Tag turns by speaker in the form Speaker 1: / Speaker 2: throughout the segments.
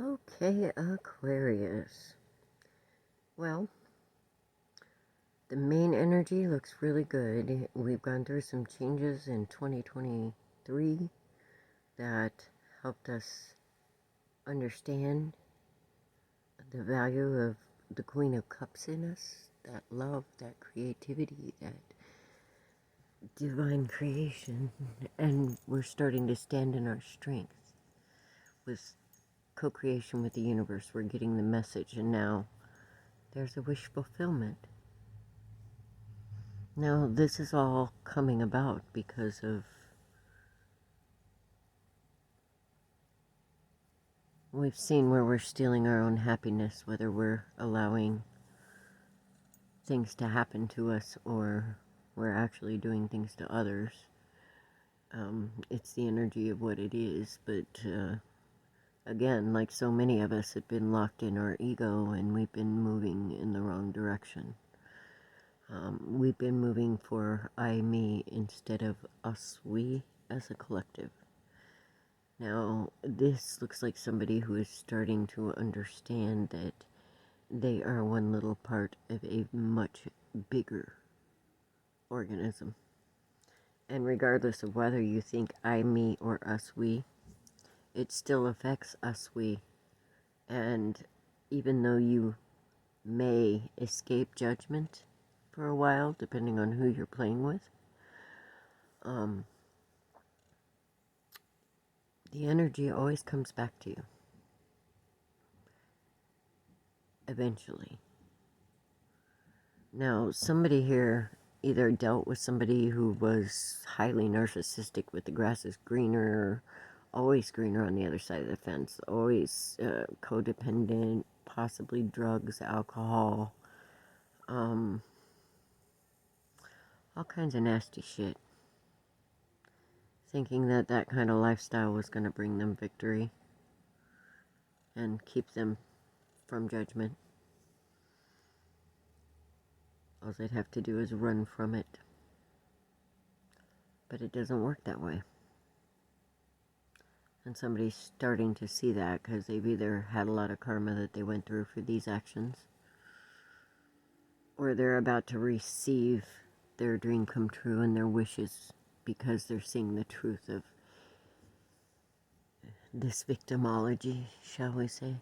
Speaker 1: Okay, Aquarius. Well, the main energy looks really good. We've gone through some changes in 2023 that helped us understand the value of the Queen of Cups in us, that love, that creativity, that divine creation, and we're starting to stand in our strength with co-creation with the universe. We're getting the message, and now there's a wish fulfillment. Now, this is all coming about because of we've seen where we're stealing our own happiness, whether we're allowing things to happen to us or we're actually doing things to others. It's the energy of what it is, but again, like so many of us have been locked in our ego and we've been moving in the wrong direction. We've been moving for I, me, instead of us, we, as a collective. Now, this looks like somebody who is starting to understand that they are one little part of a much bigger organism. And regardless of whether you think I, me, or us, we, it still affects us, we. And even though you may escape judgment for a while, depending on who you're playing with, the energy always comes back to you. Eventually. Now, somebody here either dealt with somebody who was highly narcissistic with the grass is greener, always greener on the other side of the fence, always codependent, possibly drugs, alcohol, all kinds of nasty shit. Thinking that that kind of lifestyle was going to bring them victory and keep them from judgment. All they'd have to do is run from it. But it doesn't work that way. And somebody's starting to see that because they've either had a lot of karma that they went through for these actions, or they're about to receive their dream come true and their wishes because they're seeing the truth of this victimology, shall we say.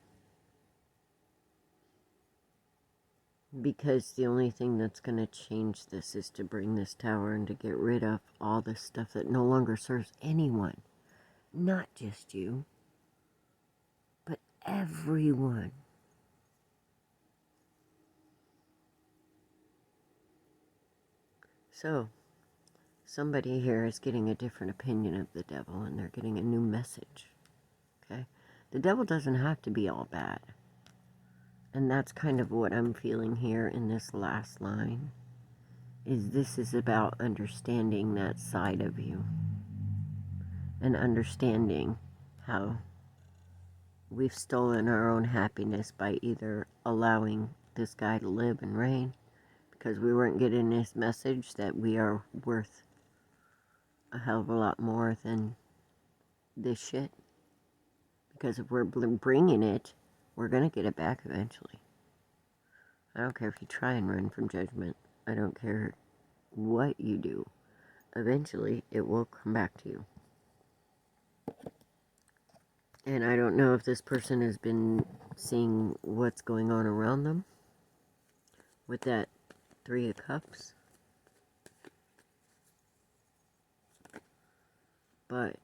Speaker 1: Because the only thing that's going to change this is to bring this tower and to get rid of all this stuff that no longer serves anyone. Not just you, but everyone. So, somebody here is getting a different opinion of the devil and they're getting a new message. Okay? The devil doesn't have to be all bad. And that's kind of what I'm feeling here in this last line. This is about understanding that side of you. And understanding how we've stolen our own happiness by either allowing this guy to live and reign because we weren't getting this message that we are worth a hell of a lot more than this shit. Because if we're bringing it, we're going to get it back eventually. I don't care if you try and run from judgment. I don't care what you do. Eventually, it will come back to you. And I don't know if this person has been seeing what's going on around them with that Three of Cups. But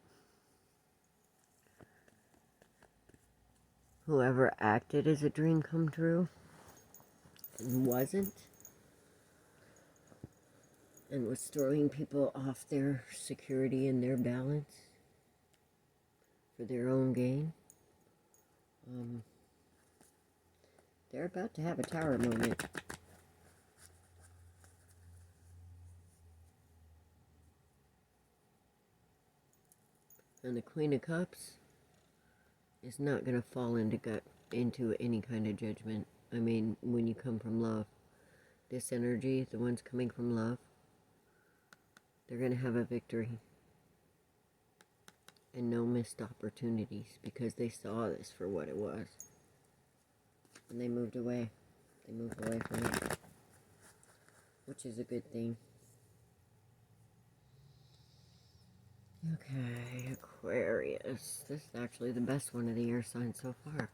Speaker 1: whoever acted as a dream come true and wasn't, and was throwing people off their security and their balance for their own gain, they're about to have a tower moment. And the Queen of Cups is not going to fall into any kind of judgment. I mean, when you come from love, this energy, the ones coming from love, they're going to have a victory. and no missed opportunities, because they saw this for what it was. And they moved away. They moved away from it, which is a good thing. Okay, Aquarius. This is actually the best one of the air signs so far.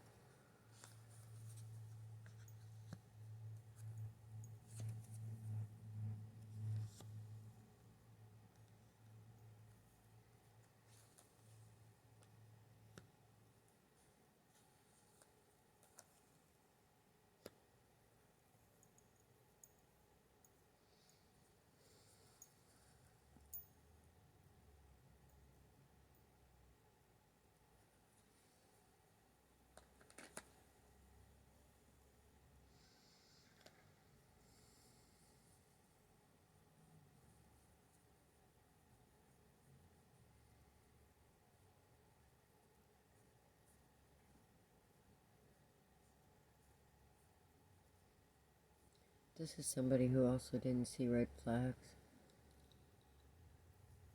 Speaker 1: This is somebody who also didn't see red flags.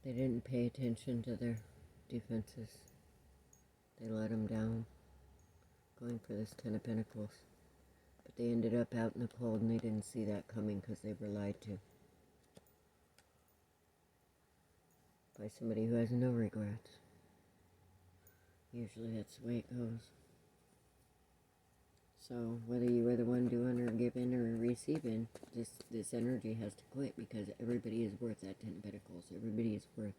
Speaker 1: They didn't pay attention to their defenses. They let them down, going for this Ten of Pentacles. But they ended up out in the cold, and they didn't see that coming because they were lied to. By somebody who has no regrets. Usually that's the way it goes. So whether you were the one doing or giving or receiving, this energy has to quit, because everybody is worth that Ten of Pentacles. Everybody is worth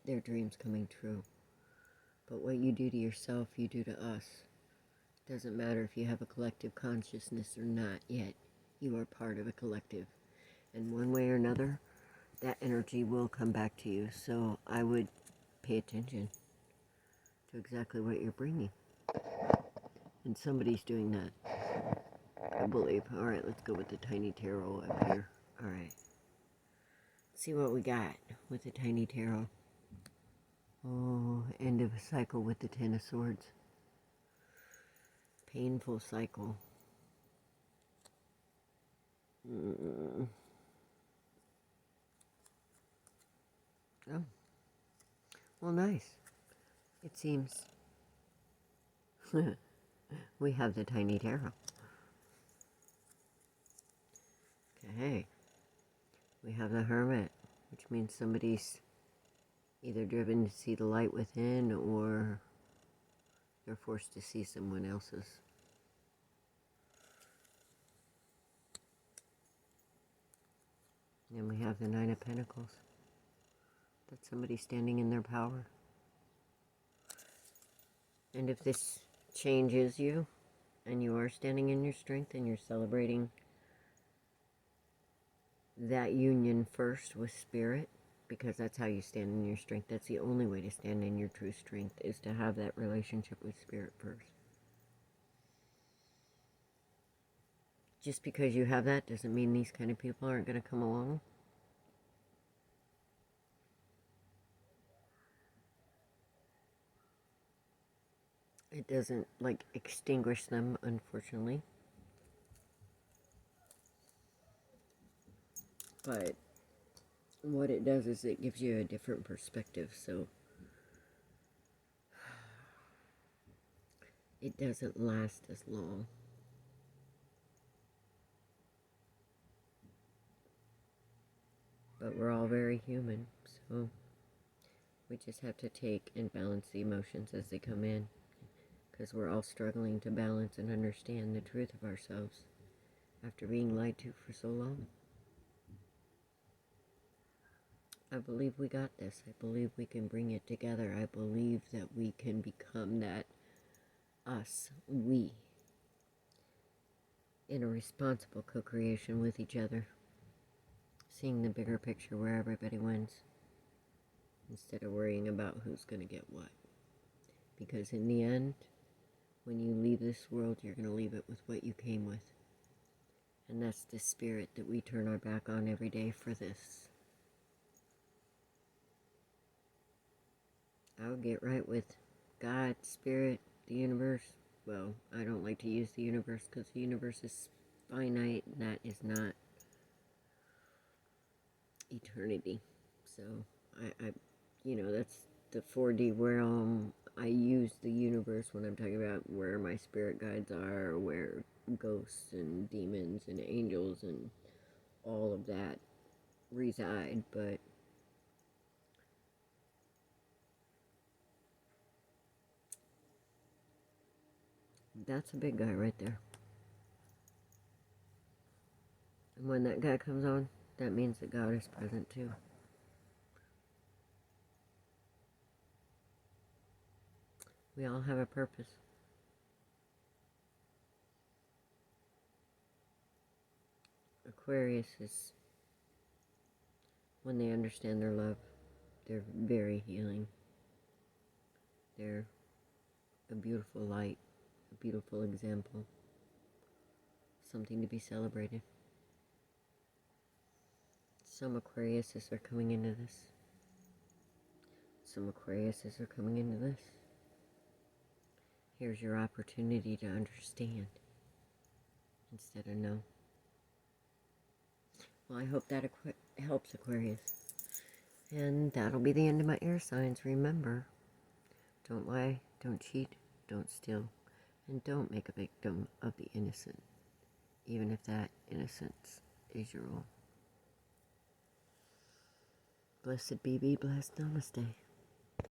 Speaker 1: their dreams coming true. But what you do to yourself, you do to us. Doesn't matter if you have a collective consciousness or not yet. You are part of a collective. And one way or another, that energy will come back to you. So I would pay attention to exactly what you're bringing. And somebody's doing that, I believe. Alright, let's go with the Tiny Tarot up here. Alright. See what we got with the Tiny Tarot. Oh, end of a cycle with the Ten of Swords. Painful cycle. Oh. Well, nice. It seems. We have the Tiny Tarot. Okay. We have the Hermit, which means somebody's either driven to see the light within, or they're forced to see someone else's. And we have the Nine of Pentacles. That's somebody standing in their power. And if this changes you, and you are standing in your strength, and you're celebrating that union first with Spirit, because that's how you stand in your strength. That's the only way to stand in your true strength, is to have that relationship with Spirit first. Just because you have that doesn't mean these kind of people aren't going to come along. It doesn't, like, extinguish them, unfortunately. But what it does is it gives you a different perspective, so it doesn't last as long. But we're all very human, so we just have to take and balance the emotions as they come in, because we're all struggling to balance and understand the truth of ourselves after being lied to for so long. I believe we got this. I believe we can bring it together. I believe that we can become that us, we, in a responsible co-creation with each other, seeing the bigger picture where everybody wins, instead of worrying about who's going to get what. Because in the end, when you leave this world, you're going to leave it with what you came with. And that's the spirit that we turn our back on every day for this. I'll get right with God, Spirit, the universe. Well, I don't like to use the universe because the universe is finite, and that is not eternity. So, I that's the 4D realm. I use the universe when I'm talking about where my spirit guides are, where ghosts and demons and angels and all of that reside, but that's a big guy right there. And when that guy comes on, that means that God is present too. We all have a purpose. Aquarius is, when they understand their love, they're very healing. They're a beautiful light, a beautiful example, something to be celebrated. Some Aquariuses are coming into this. Some Aquariuses are coming into this. Here's your opportunity to understand instead of know. Well, I hope that helps, Aquarius. And that'll be the end of my air signs. Remember, don't lie, don't cheat, don't steal, and don't make a victim of the innocent, even if that innocence is your own. Blessed be blessed. Namaste.